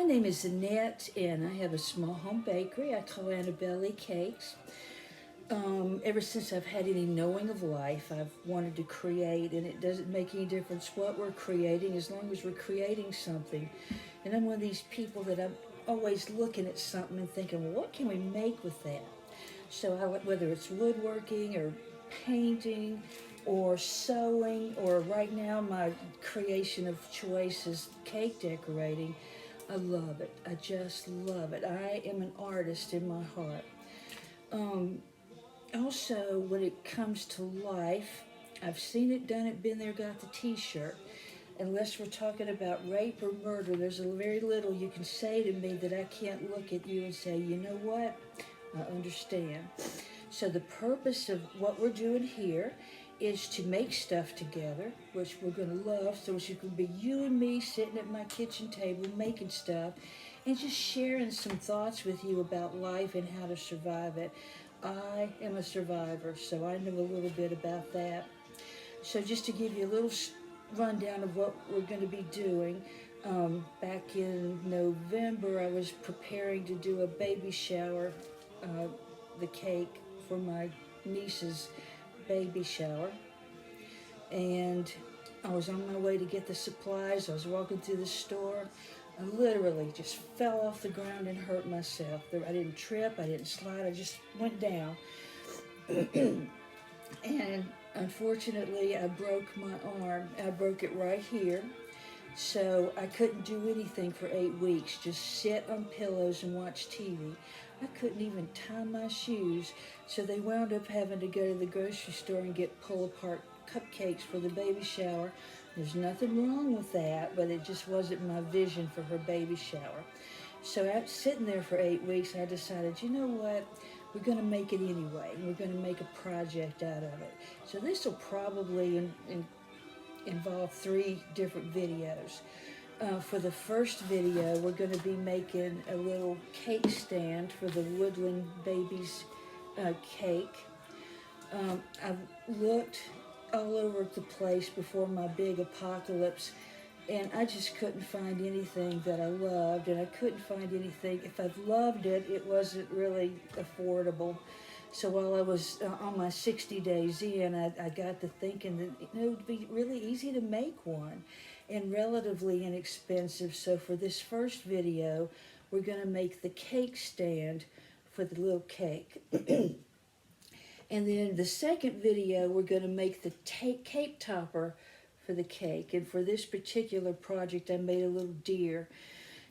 name is Annette, and I have a small home bakery I call AnnabelleleighCakes. Ever since I've had any knowing of life, I've wanted to create, and it doesn't make any difference what we're creating as long as we're creating something. And I'm one of these people that I'm always looking at something and thinking, well, what can we make with that? So whether it's woodworking or painting or sewing, or right now my creation of choice is cake decorating, I love it. I just love it. I am an artist in my heart. Also, when it comes to life, I've seen it, done it, been there, got the t-shirt. Unless we're talking about rape or murder, there's a very little you can say to me that I can't look at you and say, you know what, I understand. So the purpose of what we're doing here is to make stuff together, which we're going to love, so it can be you and me sitting at my kitchen table making stuff and just sharing some thoughts with you about life and how to survive it. I am a survivor, so I know a little bit about that. So just to give you a little rundown of what we're going to be doing, back in November I was preparing to do a baby shower, the cake for my niece's baby shower, and I was on my way to get the supplies. I was walking through the store. I literally just fell off the ground and hurt myself. I didn't trip, I didn't slide, I just went down. And unfortunately, I broke my arm. I broke it right here. So I couldn't do anything for 8 weeks, just sit on pillows and watch TV. I couldn't even tie my shoes, so they wound up having to go to the grocery store and get pull-apart cupcakes for the baby shower. There's nothing wrong with that, but it just wasn't my vision for her baby shower. So after sitting there for 8 weeks, I decided, you know what, we're going to make it anyway. We're going to make a project out of it. So this will probably involve 3 different videos. For the first video, we're going to be making a little cake stand for the Woodland Babies cake. I've looked all over the place before my big apocalypse, and I just couldn't find anything that I loved, and I couldn't find anything. If I've loved it, it wasn't really affordable. So while I was on my 60 days in, I got to thinking that it would be really easy to make one and relatively inexpensive. So for this first video, we're going to make the cake stand for the little cake. And then the second video, we're going to make the cake topper for the cake. And for this particular project, I made a little deer.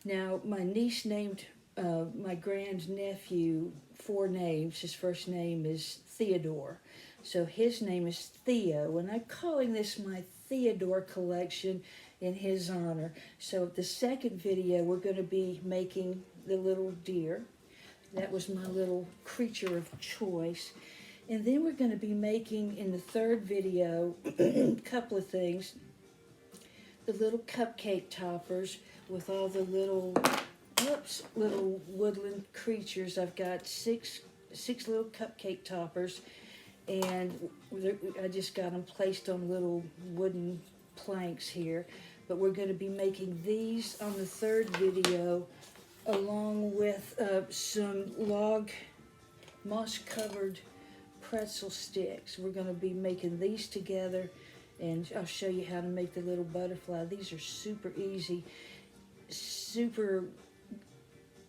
Now, my niece named my grandnephew 4 names. His first name is Theodore. So his name is Theo, and I'm calling this my Theodore Collection in his honor. So the second video, we're going to be making the little deer. That was my little creature of choice. And then we're going to be making, in the third video, a couple of things. The little cupcake toppers with all the little woodland creatures. I've got six little cupcake toppers, and I just got them placed on little wooden planks here. But we're going to be making these on the third video, along with some log moss-covered pretzel sticks. We're going to be making these together, and I'll show you how to make the little butterfly. These are super easy, super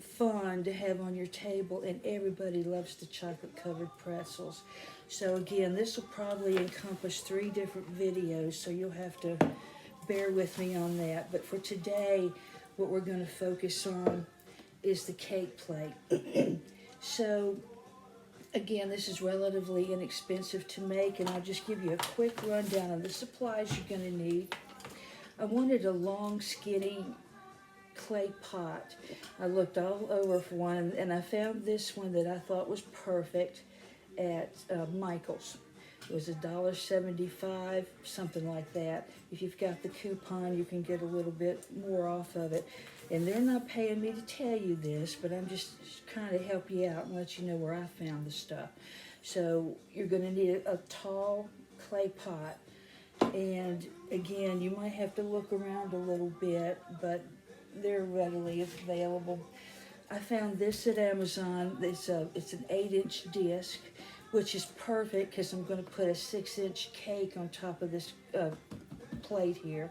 fun to have on your table, and everybody loves the chocolate-covered pretzels. So again, this will probably encompass 3 different videos, so you'll have to bear with me on that. But for today, what we're going to focus on is the cake plate. So again, this is relatively inexpensive to make, and I'll just give you a quick rundown of the supplies you're going to need. I wanted a long, skinny clay pot. I looked all over for one, and I found this one that I thought was perfect at Michael's. It was $1.75, something like that. If you've got the coupon, you can get a little bit more off of it. And they're not paying me to tell you this, but I'm just trying to help you out and let you know where I found the stuff. So you're going to need a tall clay pot. And again, you might have to look around a little bit, but they're readily available. I found this at Amazon. It's an 8-inch disc, which is perfect because I'm going to put a 6-inch cake on top of this plate here.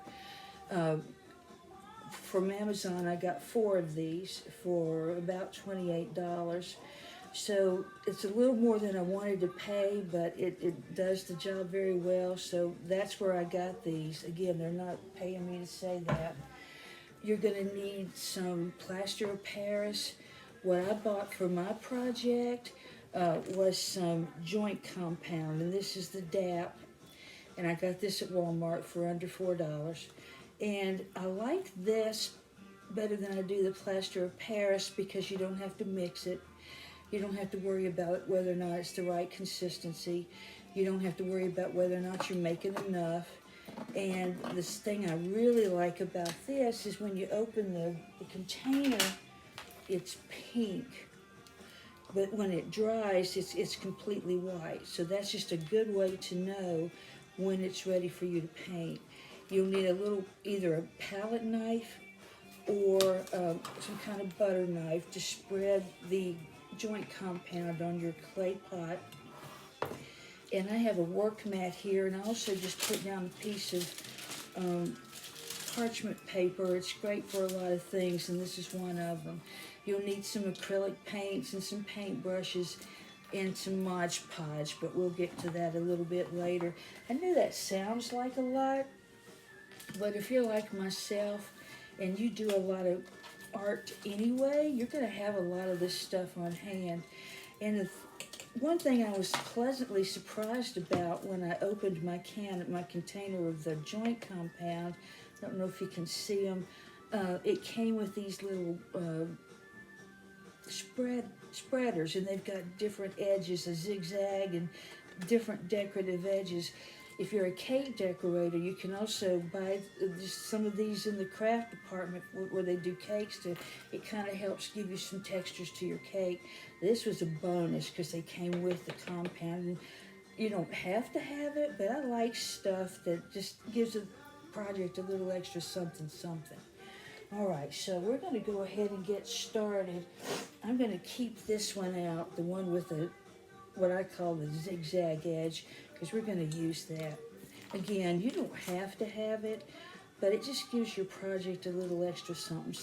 From Amazon, I got 4 of these for about $28. So it's a little more than I wanted to pay, but it does the job very well. So that's where I got these. Again, they're not paying me to say that. You're going to need some plaster of Paris. What I bought for my project was some joint compound, and this is the DAP. And I got this at Walmart for under $4. And I like this better than I do the plaster of Paris because you don't have to mix it. You don't have to worry about whether or not it's the right consistency. You don't have to worry about whether or not you're making enough. And this thing I really like about this is when you open the container, it's pink. But when it dries, it's completely white. So that's just a good way to know when it's ready for you to paint. You'll need a little, either a palette knife or some kind of butter knife to spread the joint compound on your clay pot. And I have a work mat here, and I also just put down a piece of parchment paper. It's great for a lot of things, and this is one of them. You'll need some acrylic paints and some paint brushes and some Mod Podge, but we'll get to that a little bit later. I know that sounds like a lot, but if you're like myself and you do a lot of art anyway, you're going to have a lot of this stuff on hand. And one thing I was pleasantly surprised about when I opened my container of the joint compound, I don't know if you can see them, it came with these little spreaders, and they've got different edges, a zigzag and different decorative edges. If you're a cake decorator, you can also buy just some of these in the craft department where they do cakes. It kind of helps give you some textures to your cake. This was a bonus because they came with the compound. And you don't have to have it, but I like stuff that just gives a project a little extra something. All right, so we're going to go ahead and get started. I'm going to keep this one out, the one with what I call the zigzag edge, because we're going to use that. Again, you don't have to have it, but it just gives your project a little extra something.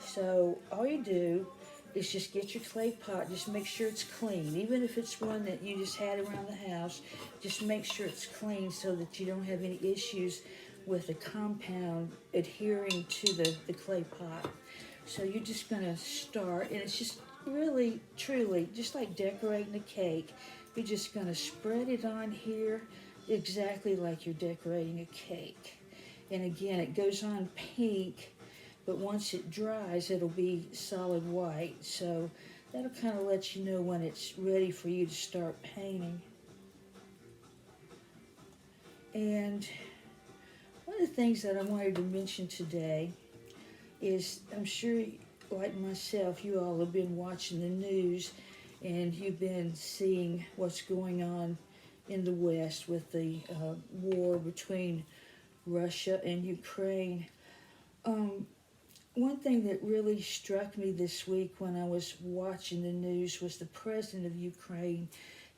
So all you do is just get your clay pot, just make sure it's clean. Even if it's one that you just had around the house, just make sure it's clean so that you don't have any issues with the compound adhering to the clay pot. So you're just going to start, and it's just really, truly, just like decorating a cake. You're just going to spread it on here exactly like you're decorating a cake. And again, it goes on pink, but once it dries, it'll be solid white. So that'll kind of let you know when it's ready for you to start painting. And one of the things that I wanted to mention today is, I'm sure, like myself, you all have been watching the news and you've been seeing what's going on in the West with the war between Russia and Ukraine. One thing that really struck me this week when I was watching the news was the president of Ukraine.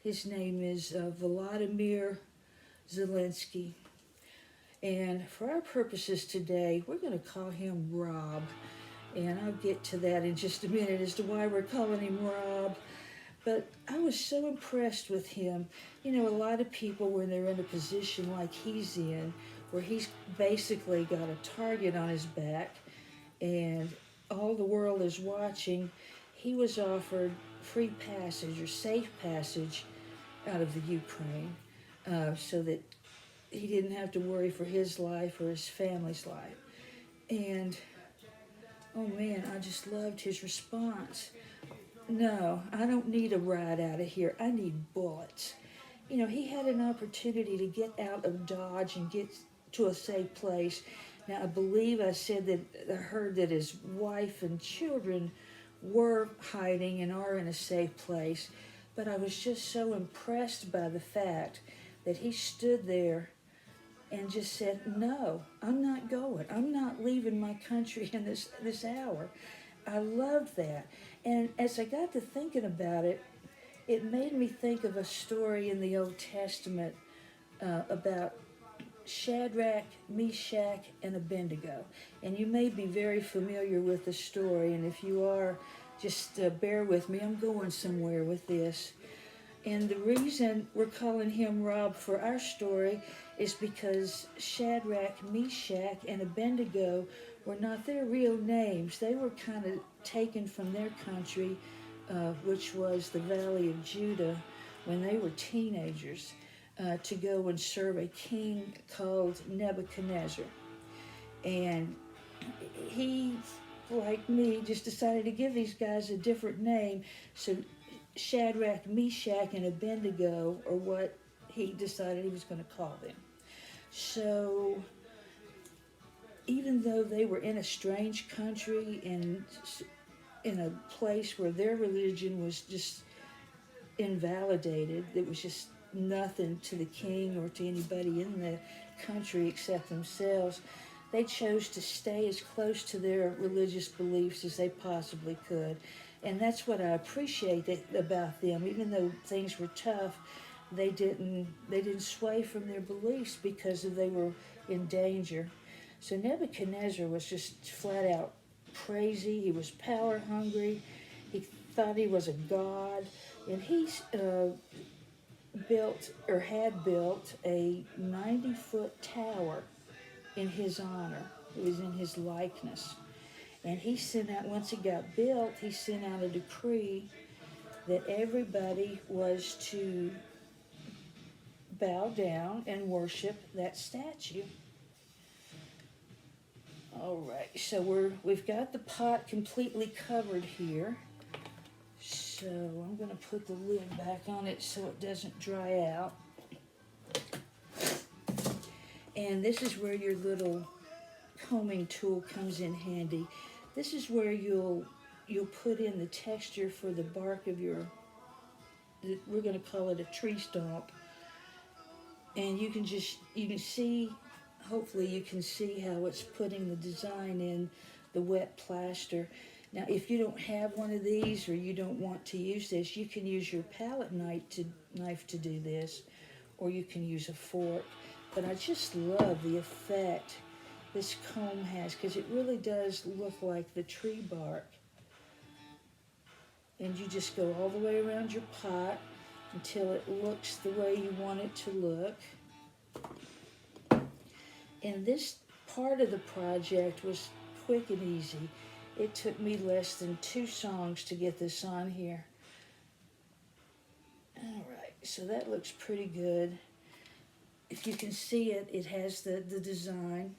His name is Volodymyr Zelensky. And for our purposes today, we're going to call him Rob. And I'll get to that in just a minute as to why we're calling him Rob. But I was so impressed with him. You know, a lot of people, when they're in a position like he's in, where he's basically got a target on his back and all the world is watching, he was offered free passage or safe passage out of the Ukraine so that he didn't have to worry for his life or his family's life. And, oh man, I just loved his response. No, I don't need a ride out of here. I need bullets. You know, he had an opportunity to get out of Dodge and get to a safe place. Now, I believe I said that I heard that his wife and children were hiding and are in a safe place. But I was just so impressed by the fact that he stood there and just said, no, I'm not going. I'm not leaving my country in this hour. I loved that. And as I got to thinking about it, it made me think of a story in the Old Testament about Shadrach, Meshach, and Abednego. And you may be very familiar with the story, and if you are, just bear with me. I'm going somewhere with this. And the reason we're calling him Rob for our story is because Shadrach, Meshach, and Abednego were not their real names. They were kind of taken from their country, which was the Valley of Judah, when they were teenagers, to go and serve a king called Nebuchadnezzar. And he, like me, just decided to give these guys a different name. So Shadrach, Meshach, and Abednego are what he decided he was going to call them. So even though they were in a strange country and in a place where their religion was just invalidated, it was just nothing to the king or to anybody in the country except themselves, they chose to stay as close to their religious beliefs as they possibly could. And that's what I appreciate about them. Even though things were tough, they didn't sway from their beliefs because they were in danger. So Nebuchadnezzar was just flat out crazy. He was power hungry. He thought he was a god, and he had built a 90-foot tower in his honor. It was in his likeness. And he sent out, once it got built, he sent out a decree that everybody was to bow down and worship that statue. All right, so we've got the pot completely covered here. So I'm going to put the lid back on it so it doesn't dry out. And this is where your little combing tool comes in handy. This is where you'll put in the texture for the bark of we're going to call it a tree stump. And you can see, hopefully you can see how it's putting the design in the wet plaster. Now, if you don't have one of these or you don't want to use this, you can use your palette knife to do this, or you can use a fork. But I just love the effect this comb has, because it really does look like the tree bark. And you just go all the way around your pot until it looks the way you want it to look. And this part of the project was quick and easy. It took me less than 2 songs to get this on here. All right, so that looks pretty good. If you can see it, it has the design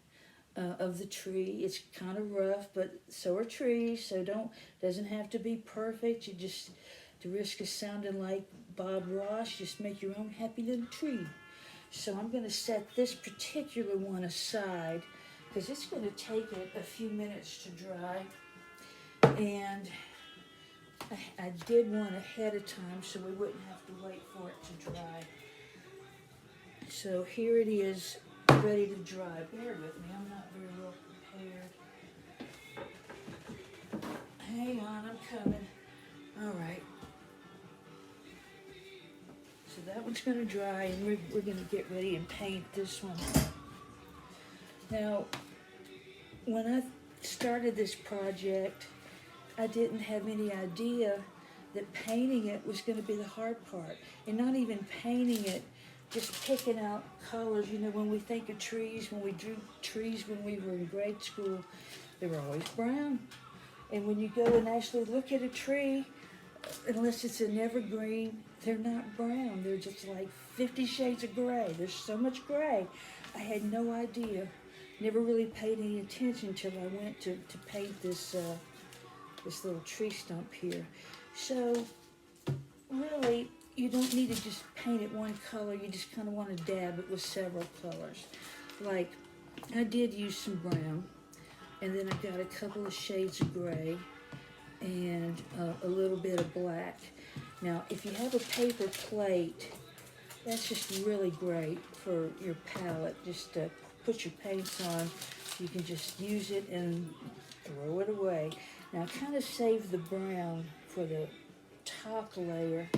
of the tree. It's kind of rough, but so are trees, so doesn't have to be perfect. You just, to risk of sounding like Bob Ross, just make your own happy little tree. So I'm going to set this particular one aside because it's going to take it a few minutes to dry. And I did one ahead of time so we wouldn't have to wait for it to dry. So here it is, ready to dry. Bear with me, I'm not very well prepared. Hang on, I'm coming. All right. So that one's going to dry, and we're going to get ready and paint this one. Now, when I started this project, I didn't have any idea that painting it was going to be the hard part. And not even painting it, just picking out colors. You know, when we think of trees, when we drew trees when we were in grade school, they were always brown. And when you go and actually look at a tree, unless it's an evergreen, they're not brown. They're just like 50 shades of gray. There's so much gray. I had no idea. Never really paid any attention until I went to paint this little tree stump here. So really, you don't need to just paint it one color. You just kind of want to dab it with several colors. Like, I did use some brown, and then I got a couple of shades of gray and a little bit of black. Now, if you have a paper plate, That's just really great for your palette. Just to put your paints on. You can just use it and throw it away. Now I kind of saved the brown for the top layer,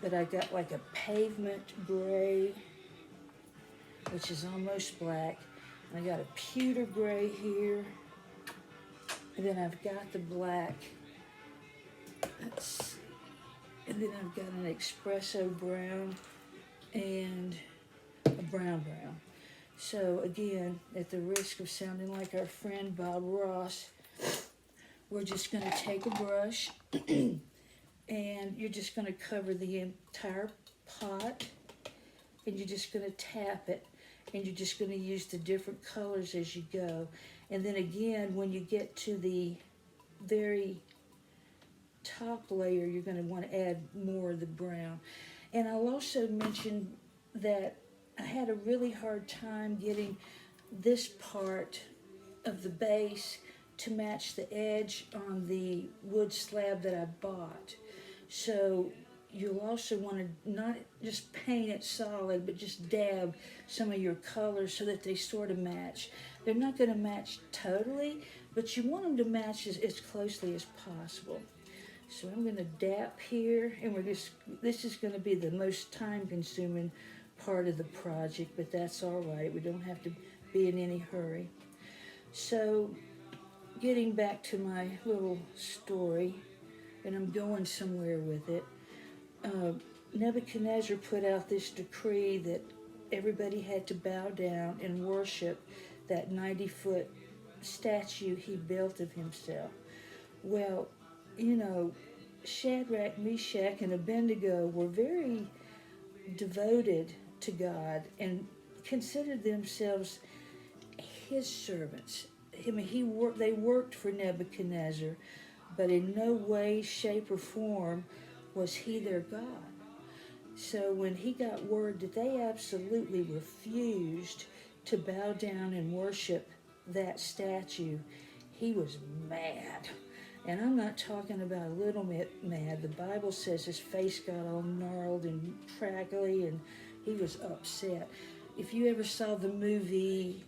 but I got like a pavement gray, which is almost black. And I got a pewter gray here, and then I've got the black. Let's see. And then I've got an espresso brown and a brown. So again, at the risk of sounding like our friend Bob Ross, we're just going to take a brush and you're just going to cover the entire pot, and you're just going to tap it, and you're just going to use the different colors as you go. And then again, when you get to the very top layer, you're going to want to add more of the brown. And I'll also mention that I had a really hard time getting this part of the base to match the edge on the wood slab that I bought. So you'll also want to not just paint it solid, but just dab some of your colors so that they sort of match. They're not going to match totally, but you want them to match as closely as possible. So I'm going to dab here, and this is going to be the most time-consuming part of the project, but that's all right. We don't have to be in any hurry. So getting back to my little story, and I'm going somewhere with it, Nebuchadnezzar put out this decree that everybody had to bow down and worship that 90-foot statue he built of himself. Well, you know, Shadrach, Meshach, and Abednego were very devoted to God and considered themselves his servants. I mean, they worked for Nebuchadnezzar, but in no way, shape, or form was he their God. So when he got word that they absolutely refused to bow down and worship that statue, he was mad. And I'm not talking about a little bit mad. The Bible says his face got all gnarled and crackly, and he was upset. If you ever saw the movie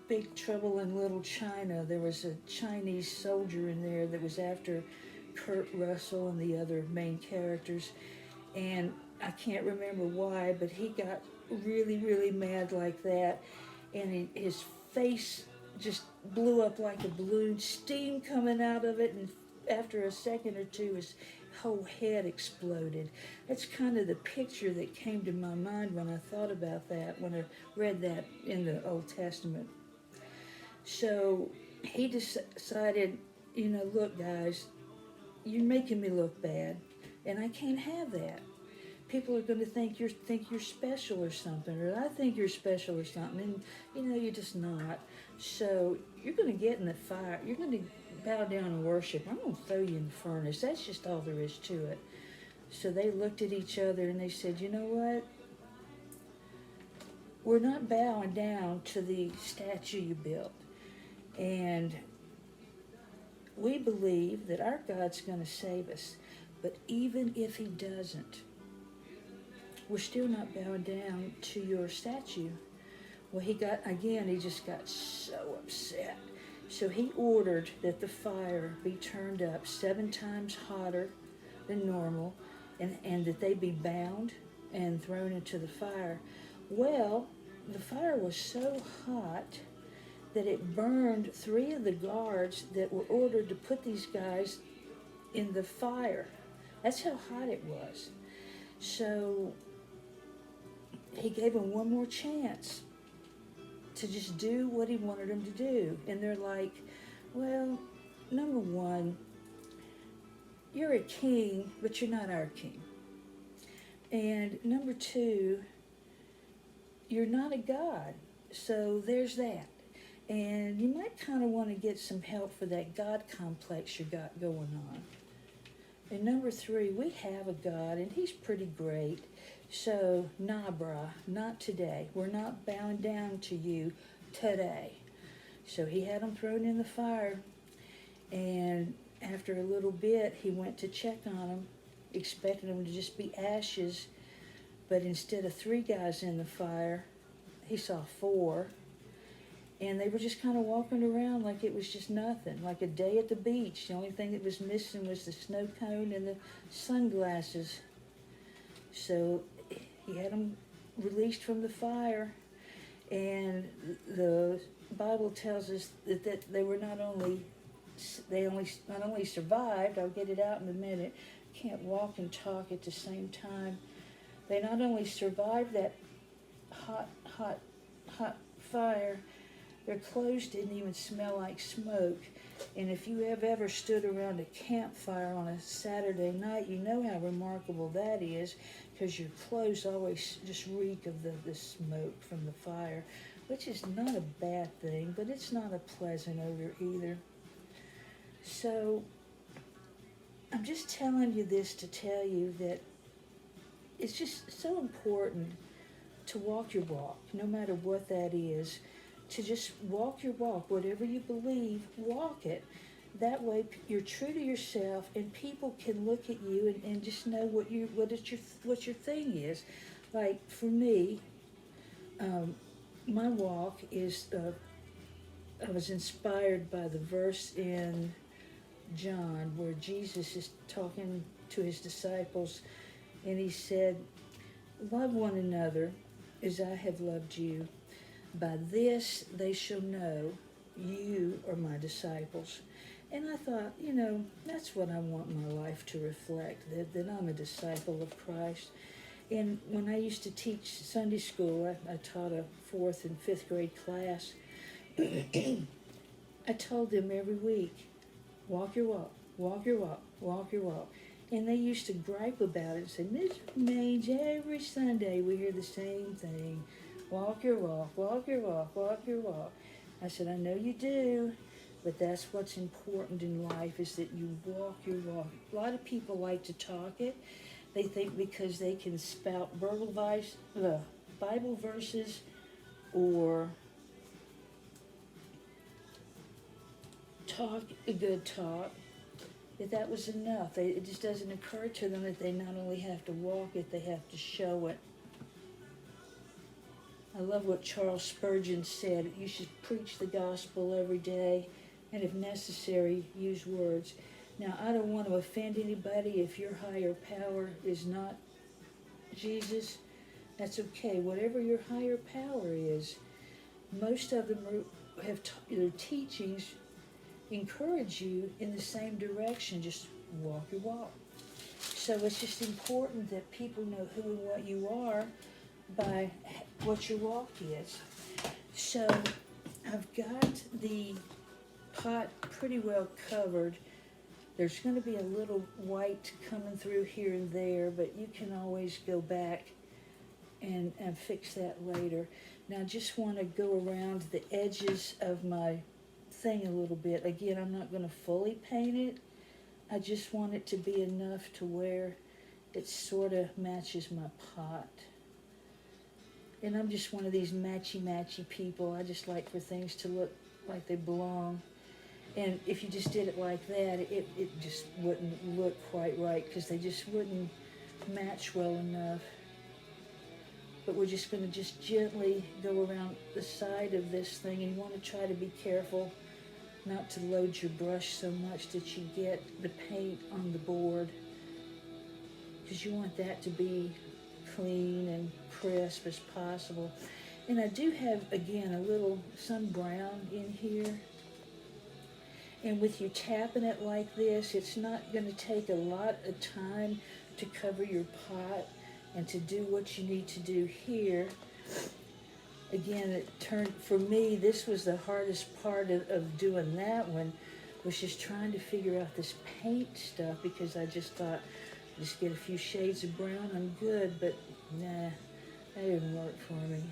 Big Trouble in Little China, there was a Chinese soldier in there that was after Kurt Russell and the other main characters. And I can't remember why, but he got really, really mad like that. And his face just blew up like a balloon, steam coming out of it, and after a second or two his whole head exploded. That's kind of the picture that came to my mind when I thought about that, when I read that in the Old Testament. So he decided, you know, look guys, you're making me look bad, and I can't have that. People are going to think you're special or something, or I think you're special or something, and you know you're just not. So you're going to get in the fire. You're going to bow down and worship. I'm going to throw you in the furnace. That's just all there is to it. So they looked at each other and they said, you know what? We're not bowing down to the statue you built. And we believe that our God's going to save us. But even if he doesn't, we're still not bowing down to your statue. Well, he just got so upset. So he ordered that the fire be turned up 7 times hotter than normal, and that they be bound and thrown into the fire. Well, the fire was so hot that it burned 3 of the guards that were ordered to put these guys in the fire. That's how hot it was. So he gave them one more chance to just do what he wanted them to do. And they're like, well, number one, you're a king, but you're not our king. And number 2, you're not a god. So there's that. And you might kind of want to get some help for that God complex you got going on. And number 3, we have a God, and he's pretty great. So, nah, brah, not today. We're not bowing down to you today. So he had them thrown in the fire. And after a little bit, he went to check on them. expecting them to just be ashes. But instead of 3 guys in the fire, he saw 4. And they were just kind of walking around like it was just nothing, like a day at the beach. The only thing that was missing was the snow cone and the sunglasses. So he had them released from the fire. And the Bible tells us that they were not only survived, I'll get it out in a minute, can't walk and talk at the same time. They not only survived that hot fire, their clothes didn't even smell like smoke. And if you have ever stood around a campfire on a Saturday night, you know how remarkable that is, because your clothes always just reek of the smoke from the fire, which is not a bad thing, but it's not a pleasant odor either. So I'm just telling you this to tell you that it's just so important to walk your walk, no matter what that is, to just walk your walk. Whatever you believe, walk it. That way you're true to yourself, and people can look at you and just know what your thing is. Like for me, my walk is, I was inspired by the verse in John where Jesus is talking to his disciples, and he said, "Love one another as I have loved you. By this they shall know you are my disciples." And I thought, that's what I want my life to reflect, that I'm a disciple of Christ. And when I used to teach Sunday school, I taught a 4th and 5th grade class. I told them every week, walk your walk, walk your walk, walk your walk. And they used to gripe about it and say, "Miss Mange, every Sunday we hear the same thing. Walk your walk, walk your walk, walk your walk." I said, "I know you do, but that's what's important in life, is that you walk your walk." A lot of people like to talk it. They think because they can spout Bible verses or talk a good talk, that was enough. It just doesn't occur to them that they not only have to walk it, they have to show it. I love what Charles Spurgeon said: "You should preach the gospel every day, and if necessary, use words." Now, I don't want to offend anybody. If your higher power is not Jesus, that's okay. Whatever your higher power is, most of them their teachings encourage you in the same direction. Just walk your walk. So it's just important that people know who and what you are by what your walk is. So I've got the pot pretty well covered. There's going to be a little white coming through here and there, but you can always go back and fix that later. Now I just want to go around the edges of my thing a little bit. Again, I'm not going to fully paint it. I just want it to be enough to where it sort of matches my pot. And I'm just one of these matchy people. I just like for things to look like they belong. And if you just did it like that, it just wouldn't look quite right, because they just wouldn't match well enough. But we're just going to just gently go around the side of this thing, and you want to try to be careful not to load your brush so much that you get the paint on the board, because you want that to be clean and crisp as possible. And I do have, again, some brown in here. And with you tapping it like this, it's not going to take a lot of time to cover your pot and to do what you need to do here. Again, for me, this was the hardest part of doing that one, was just trying to figure out this paint stuff, because I just thought, just get a few shades of brown, I'm good, but nah, that didn't work for me.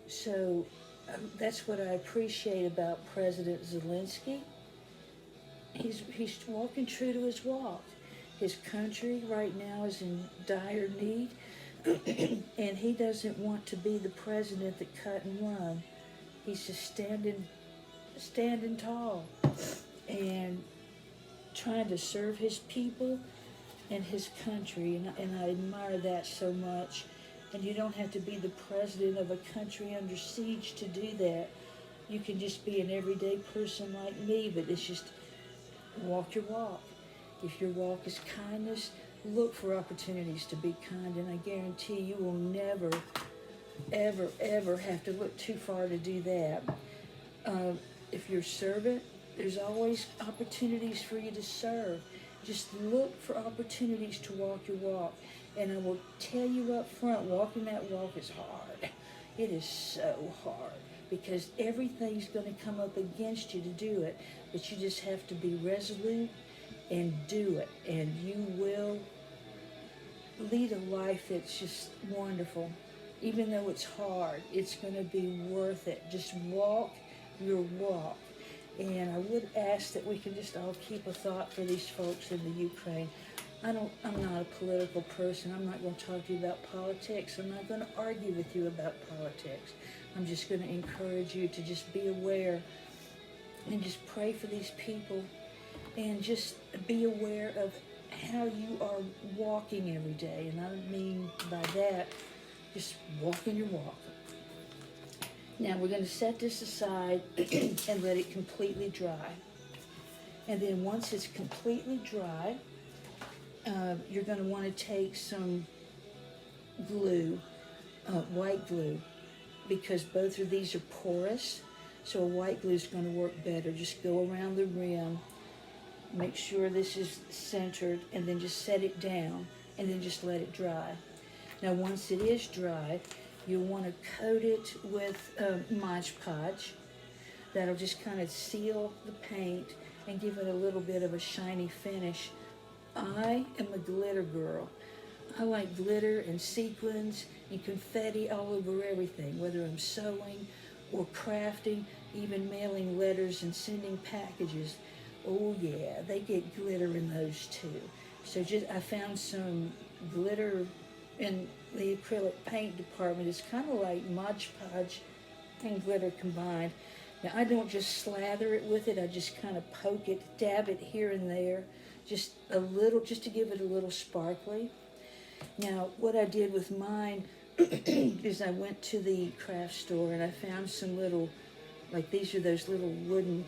So that's what I appreciate about President Zelensky. He's walking true to his walk. His country right now is in dire need, and he doesn't want to be the president that cut and run. He's just standing tall and trying to serve his people and his country, and I admire that so much. And you don't have to be the president of a country under siege to do that. You can just be an everyday person like me, but it's just walk your walk. If your walk is kindness, look for opportunities to be kind, and I guarantee you will never, ever, ever have to look too far to do that. If you're a servant, there's always opportunities for you to serve. Just look for opportunities to walk your walk. And I will tell you up front, walking that walk is hard. It is so hard because everything's going to come up against you to do it. But you just have to be resolute and do it. And you will lead a life that's just wonderful. Even though it's hard, it's going to be worth it. Just walk your walk. And I would ask that we can just all keep a thought for these folks in the Ukraine. I'm not a political person. I'm not going to talk to you about politics. I'm not going to argue with you about politics. I'm just going to encourage you to just be aware and just pray for these people and just be aware of how you are walking every day. And I mean by that, just walking your walk. Now we're going to set this aside and let it completely dry. And then once it's completely dry, you're going to want to take some glue, white glue, because both of these are porous, so a white glue is going to work better. Just go around the rim, make sure this is centered, and then just set it down, and then just let it dry. Now once it is dry, you'll want to coat it with Mod Podge. That'll just kind of seal the paint and give it a little bit of a shiny finish. I am a glitter girl. I like glitter and sequins and confetti all over everything, whether I'm sewing or crafting, even mailing letters and sending packages. Oh yeah, they get glitter in those too. So I found some glitter in the acrylic paint department. It's kind of like Mod Podge and glitter combined. Now I don't just slather it with it, I just kind of poke it, dab it here and there, just a little, just to give it a little sparkly. Now what I did with mine is I went to the craft store and I found some little, like these are those little wooden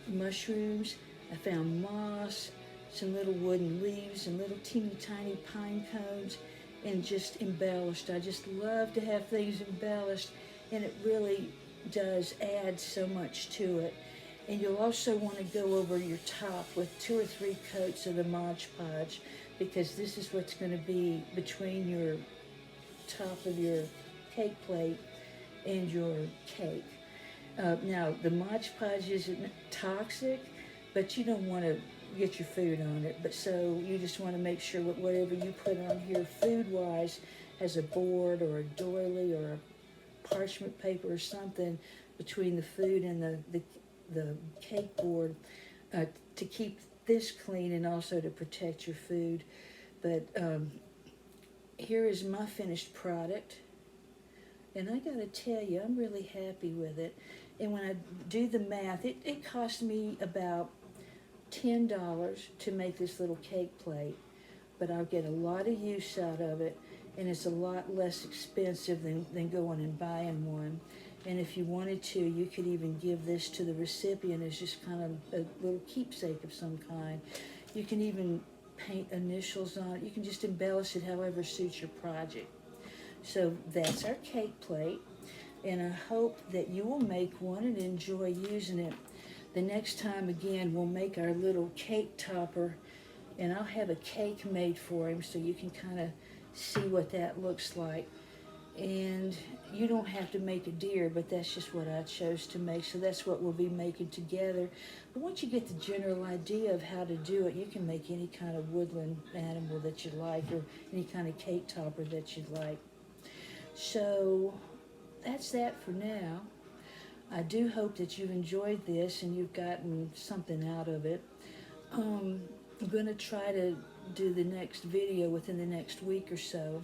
mushrooms. I found moss, some little wooden leaves and little teeny tiny pine cones, and just embellished. I just love to have things embellished, and it really does add so much to it. And you'll also want to go over your top with 2 or 3 coats of the Mod Podge, because this is what's going to be between your top of your cake plate and your cake. Now, the Mod Podge isn't toxic, but you don't want to get your food on it. But so you just want to make sure that whatever you put on here food-wise has a board or a doily or a parchment paper or something between the food and the cake board to keep this clean and also to protect your food. But here is my finished product, and I gotta tell you, I'm really happy with it. And when I do the math, it cost me about $10 to make this little cake plate, but I'll get a lot of use out of it, and it's a lot less expensive than going and buying one. And if you wanted to, you could even give this to the recipient as just kind of a little keepsake of some kind. You can even paint initials on it. You can just embellish it however suits your project. So that's our cake plate, and I hope that you will make one and enjoy using it. The next time, again, we'll make our little cake topper, and I'll have a cake made for him so you can kind of see what that looks like. And you don't have to make a deer, but that's just what I chose to make, so that's what we'll be making together. But once you get the general idea of how to do it, you can make any kind of woodland animal that you like, or any kind of cake topper that you'd like. So that's that for now. I do hope that you've enjoyed this and you've gotten something out of it. I'm going to try to do the next video within the next week or so.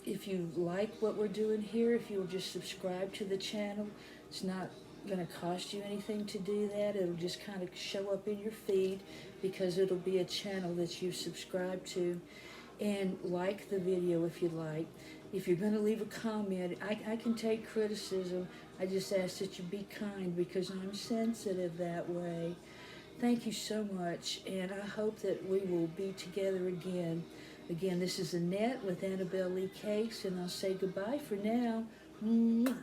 If you like what we're doing here, if you'll just subscribe to the channel. It's not going to cost you anything to do that. It'll just kind of show up in your feed because it'll be a channel that you subscribe to. And like the video if you like. If you're going to leave a comment, I can take criticism. I just ask that you be kind because I'm sensitive that way. Thank you so much, and I hope that we will be together again. Again, this is Annette with Annabelle Lee Cakes, and I'll say goodbye for now. Mwah.